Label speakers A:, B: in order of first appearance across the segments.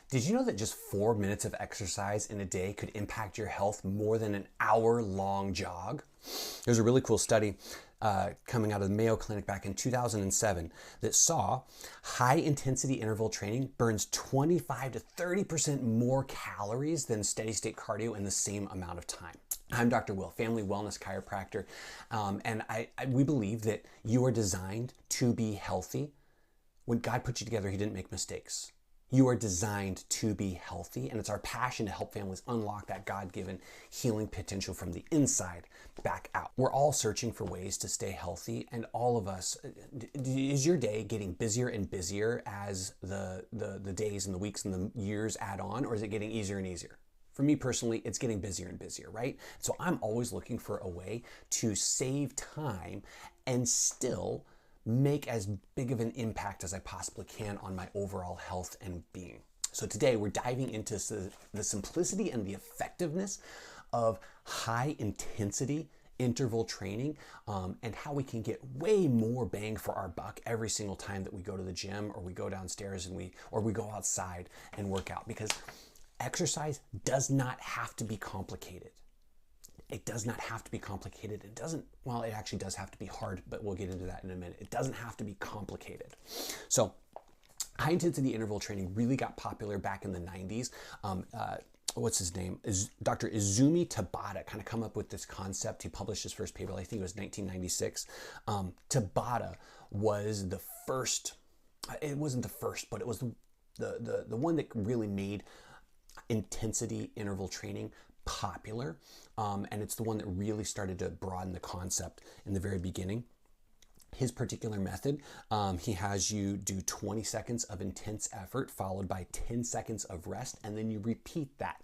A: Did you know that just 4 minutes of exercise in a day could impact your health more than an hour-long jog? There's a really cool study coming out of the Mayo Clinic back in 2007 that saw high-intensity interval training burns 25 to 30% more calories than steady-state cardio in the same amount of time. I'm Dr. Will, family wellness chiropractor, and we believe that you are designed to be healthy. When God put you together, He didn't make mistakes. You are designed to be healthy, and it's our passion to help families unlock that God-given healing potential from the inside back out. We're all searching for ways to stay healthy, and all of us, is your day getting busier and busier as the days and the weeks and the years add on, or is it getting easier and easier? For me personally, it's getting busier and busier, right? So I'm always looking for a way to save time and still make as big of an impact as I possibly can on my overall health and being. So today we're diving into the simplicity and the effectiveness of high intensity interval training and how we can get way more bang for our buck every single time that we go to the gym or we go downstairs and we go outside and work out, because exercise does not have to be complicated. It does not have to be complicated. It actually does have to be hard, but we'll get into that in a minute. It doesn't have to be complicated. So high intensity interval training really got popular back in the 90s. What's his name? Dr. Izumi Tabata kind of come up with this concept. He published his first paper, I think it was 1996. Tabata was the first, it wasn't the first, but it was the one that really made intensity interval training popular, and it's the one that really started to broaden the concept in the very beginning. His particular method, he has you do 20 seconds of intense effort followed by 10 seconds of rest, and then you repeat that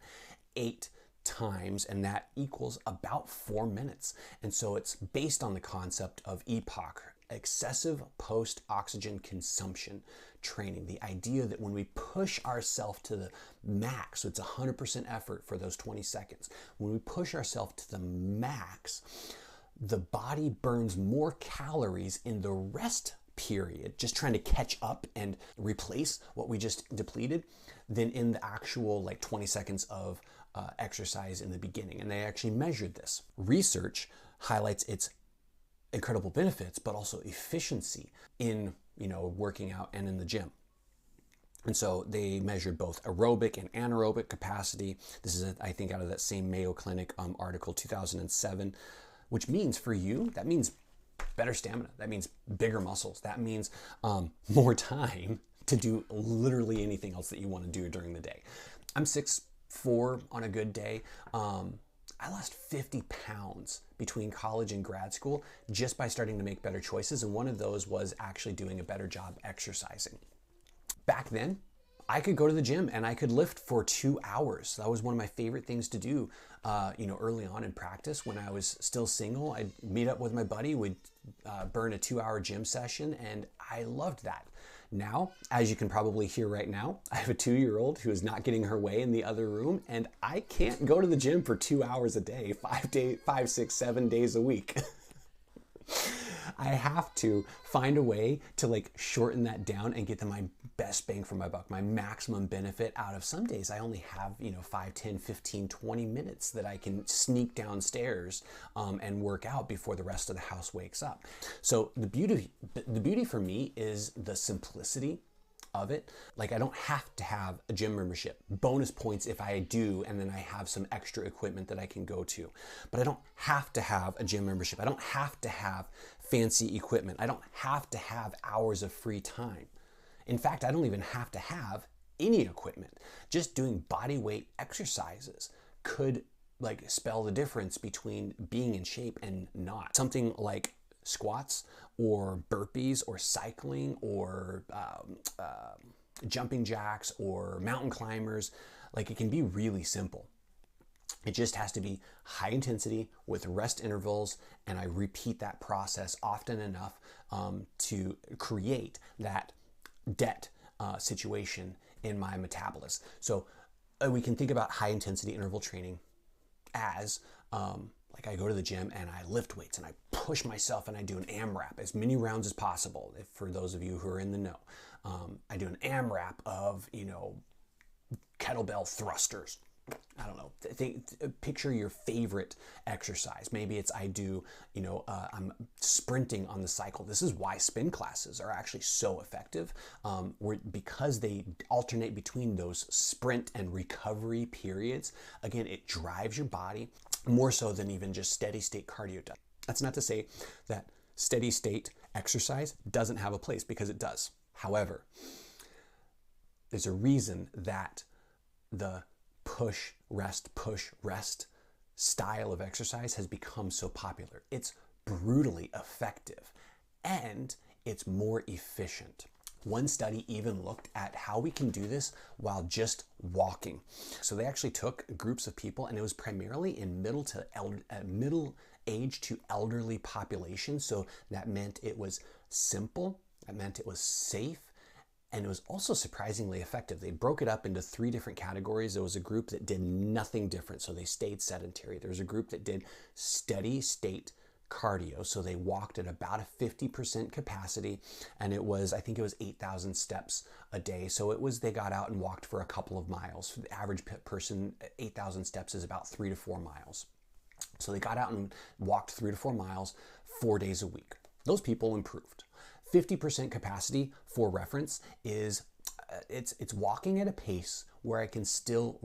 A: 8 times, and that equals about 4 minutes. And so it's based on the concept of EPOC, excessive post-oxygen consumption training. The idea that when we push ourselves to the max, so it's 100% effort for those 20 seconds, when we push ourselves to the max, the body burns more calories in the rest period, just trying to catch up and replace what we just depleted, than in the actual 20 seconds of exercise in the beginning. And they actually measured this. Research highlights its incredible benefits, but also efficiency in working out and in the gym. And so they measured both aerobic and anaerobic capacity. This is, I think, out of that same Mayo Clinic article, 2007, which means for you, that means better stamina. That means bigger muscles. That means more time to do literally anything else that you want to do during the day. I'm 6'4" on a good day. I lost 50 pounds between college and grad school just by starting to make better choices. And one of those was actually doing a better job exercising. Back then, I could go to the gym and I could lift for 2 hours. That was one of my favorite things to do, early on in practice. When I was still single, I'd meet up with my buddy, we'd burn a 2-hour gym session, and I loved that. Now, as you can probably hear right now, I have a 2-year-old who is not getting her way in the other room, and I can't go to the gym for 2 hours a day, 5, 6, 7 days a week. I have to find a way to shorten that down and get my best bang for my buck, my maximum benefit out of. Some days I only have 5, 10, 15, 20 minutes that I can sneak downstairs and work out before the rest of the house wakes up. So the beauty for me is the simplicity of it. I don't have to have a gym membership. Bonus points if I do, and then I have some extra equipment that I can go to. But I don't have to have a gym membership. I don't have to have fancy equipment. I don't have to have hours of free time. In fact, I don't even have to have any equipment. Just doing body weight exercises could spell the difference between being in shape and not. Something like squats or burpees or cycling or jumping jacks or mountain climbers, it can be really simple. It just has to be high intensity with rest intervals, and I repeat that process often enough to create that debt situation in my metabolism. So we can think about high intensity interval training as I go to the gym and I lift weights and I push myself and I do an AMRAP, as many rounds as possible. For those of you who are in the know, I do an AMRAP of kettlebell thrusters. I don't know. Picture your favorite exercise. Maybe it's I'm sprinting on the cycle. This is why spin classes are actually so effective, because they alternate between those sprint and recovery periods. Again, it drives your body more so than even just steady state cardio does. That's not to say that steady state exercise doesn't have a place, because it does. However, there's a reason that the push, rest style of exercise has become so popular. It's brutally effective and it's more efficient. One study even looked at how we can do this while just walking. So they actually took groups of people, and it was primarily in middle age to elderly population. So that meant it was simple, that meant it was safe, and it was also surprisingly effective. They broke it up into 3 different categories. There was a group that did nothing different, so they stayed sedentary. There was a group that did steady state cardio, so they walked at about a 50% capacity, and I think it was 8,000 steps a day. So they got out and walked for a couple of miles. For the average person, 8,000 steps is about 3 to 4 miles. So they got out and walked 3 to 4 miles 4 days a week. Those people improved. 50% capacity, for reference, is it's walking at a pace where I can still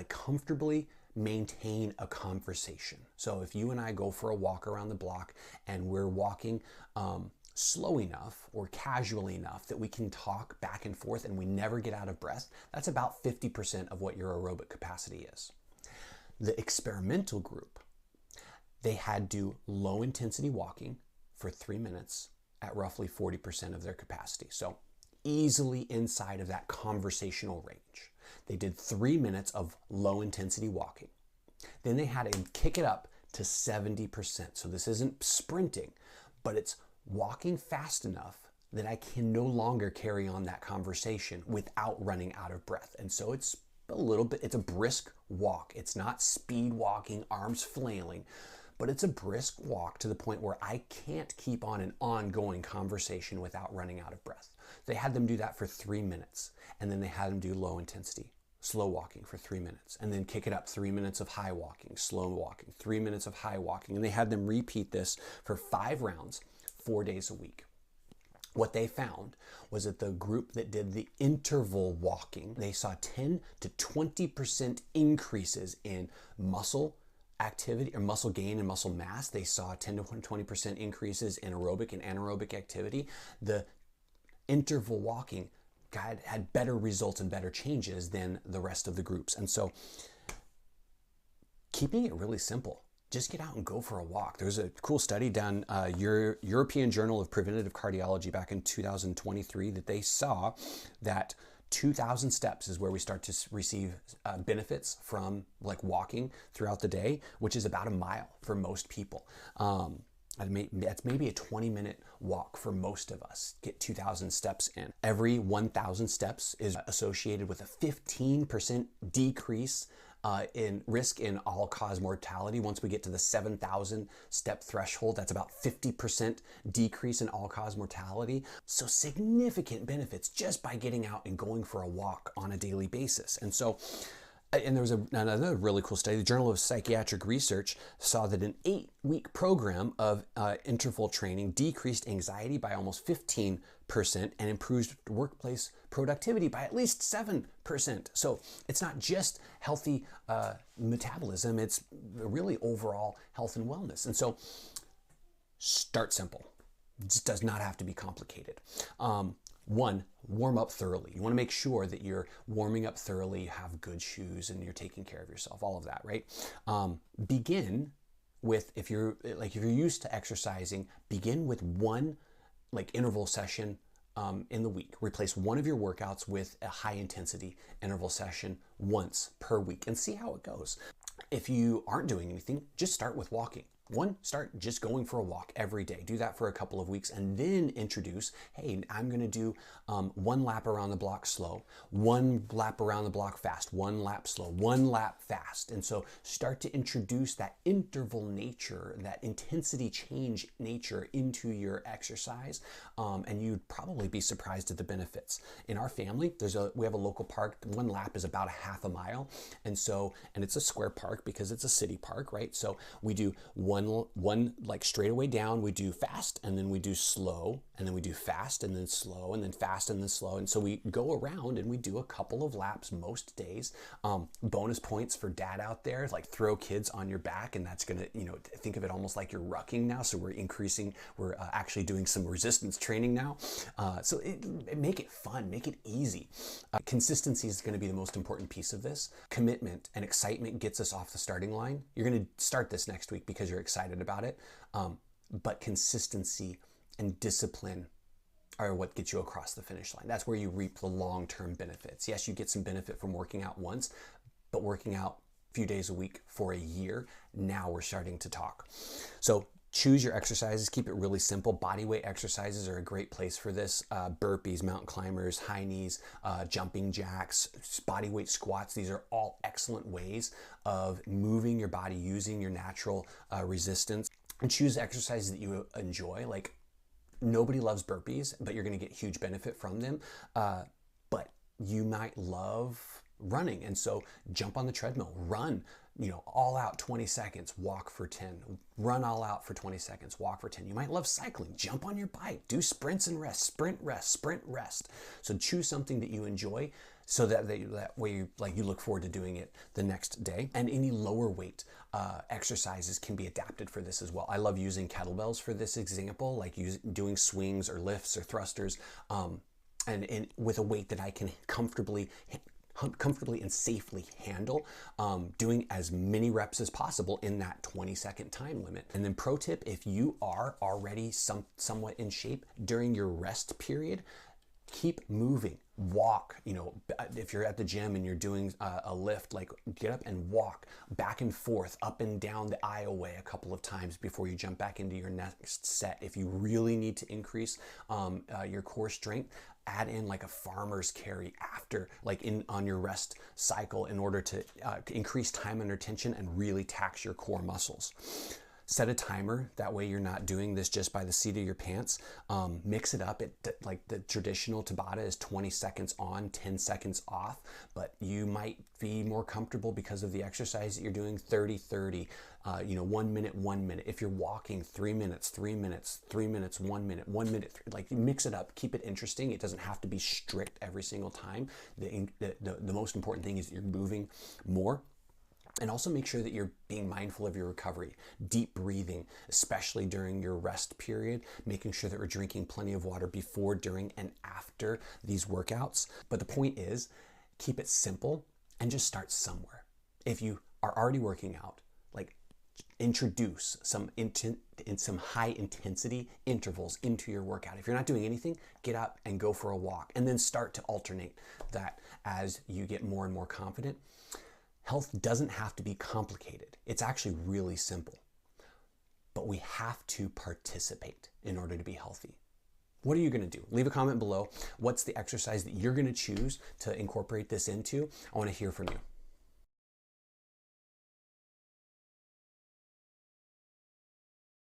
A: comfortably maintain a conversation. So if you and I go for a walk around the block and we're walking slow enough or casually enough that we can talk back and forth and we never get out of breath, that's about 50% of what your aerobic capacity is. The experimental group, they had do low intensity walking for 3 minutes at roughly 40% of their capacity. So easily inside of that conversational range. They did 3 minutes of low intensity walking. Then they had to kick it up to 70%. So this isn't sprinting, but it's walking fast enough that I can no longer carry on that conversation without running out of breath. And so it's a brisk walk. It's not speed walking, arms flailing, but it's a brisk walk to the point where I can't keep on an ongoing conversation without running out of breath. They had them do that for 3 minutes, and then they had them do low intensity, slow walking for 3 minutes, and then kick it up 3 minutes of high walking, slow walking, 3 minutes of high walking, and they had them repeat this for 5 rounds, 4 days a week. What they found was that the group that did the interval walking, they saw 10 to 20% increases in muscle activity or muscle gain and muscle mass. They saw 10 to 20% increases in aerobic and anaerobic activity. The interval walking had better results and better changes than the rest of the groups. And so keeping it really simple, just get out and go for a walk. There's a cool study done, European Journal of Preventative Cardiology back in 2023, that they saw that 2,000 steps is where we start to receive benefits from walking throughout the day, which is about a mile for most people. That's maybe a 20-minute walk for most of us. Get 2,000 steps in. Every 1,000 steps is associated with a 15% decrease in risk in all-cause mortality. Once we get to the 7,000 step threshold, that's about 50% decrease in all-cause mortality. So significant benefits just by getting out and going for a walk on a daily basis. And there was another really cool study. The Journal of Psychiatric Research saw that an 8-week program of interval training decreased anxiety by almost 15% and improved workplace productivity by at least 7%. So it's not just healthy metabolism, it's really overall health and wellness. And so start simple. It just does not have to be complicated. One, warm up thoroughly. You want to make sure that you're warming up thoroughly, you have good shoes, and you're taking care of yourself, all of that, right? Begin with, if you're used to exercising, begin with one interval session in the week. Replace one of your workouts with a high intensity interval session once per week and see how it goes. If you aren't doing anything, just start with walking. One, start just going for a walk every day. Do that for a couple of weeks and then introduce, hey, I'm gonna do 1 lap around the block slow, 1 lap around the block fast, 1 lap slow, 1 lap fast. And so start to introduce that interval nature, that intensity change nature into your exercise. And you'd probably be surprised at the benefits. In our family, we have a local park. 1 lap is about a half a mile. And it's a square park because it's a city park, right? So we do one like straight away down, we do fast, and then we do slow, and then we do fast, and then slow, and then fast, and then slow. And so we go around and we do a couple of laps most days. Bonus points for dad out there, like throw kids on your back, and that's gonna, think of it almost like you're rucking now. So we're actually doing some resistance training now. So make it fun, make it easy. Consistency is gonna be the most important piece of this. Commitment and excitement gets us off the starting line. You're gonna start this next week because you're excited about it. But consistency and discipline are what gets you across the finish line. That's where you reap the long-term benefits. Yes, you get some benefit from working out once, but working out a few days a week for a year, now we're starting to talk. So choose your exercises, keep it really simple. Bodyweight exercises are a great place for this. Burpees, mountain climbers, high knees, jumping jacks, bodyweight squats. These are all excellent ways of moving your body, using your natural resistance. And choose exercises that you enjoy. Like, nobody loves burpees, but you're going to get huge benefit from them. But you might love running. And so jump on the treadmill, run, all out 20 seconds, walk for 10, run all out for 20 seconds, walk for 10. You might love cycling, jump on your bike, do sprints and rest, sprint, rest, sprint, rest. So choose something that you enjoy so that way you look forward to doing it the next day. And any lower weight exercises can be adapted for this as well. I love using kettlebells for this example, like doing swings or lifts or thrusters, and with a weight that I can comfortably and safely handle, doing as many reps as possible in that 20-second time limit. And then pro tip, if you are already somewhat in shape during your rest period, keep moving, walk. If you're at the gym and you're doing a lift, like get up and walk back and forth, up and down the aisleway a couple of times before you jump back into your next set. If you really need to increase your core strength, add in like a farmer's carry after, on your rest cycle, in order to increase time under tension and really tax your core muscles. Set a timer, that way you're not doing this just by the seat of your pants. Mix it up. Like the traditional Tabata is 20 seconds on, 10 seconds off, but you might be more comfortable because of the exercise that you're doing, 30-30, 1 minute, 1 minute. If you're walking, 3 minutes, 3 minutes, 3 minutes, 1 minute, 1 minute, mix it up, keep it interesting. It doesn't have to be strict every single time. The most important thing is that you're moving more. And also make sure that you're being mindful of your recovery, deep breathing, especially during your rest period, making sure that we're drinking plenty of water before, during, and after these workouts. But the point is, keep it simple and just start somewhere. If you are already working out, introduce some high intensity intervals into your workout. If you're not doing anything, get up and go for a walk, and then start to alternate that as you get more and more confident. Health doesn't have to be complicated. It's actually really simple. But we have to participate in order to be healthy. What are you going to do? Leave a comment below. What's the exercise that you're going to choose to incorporate this into? I want to hear from you.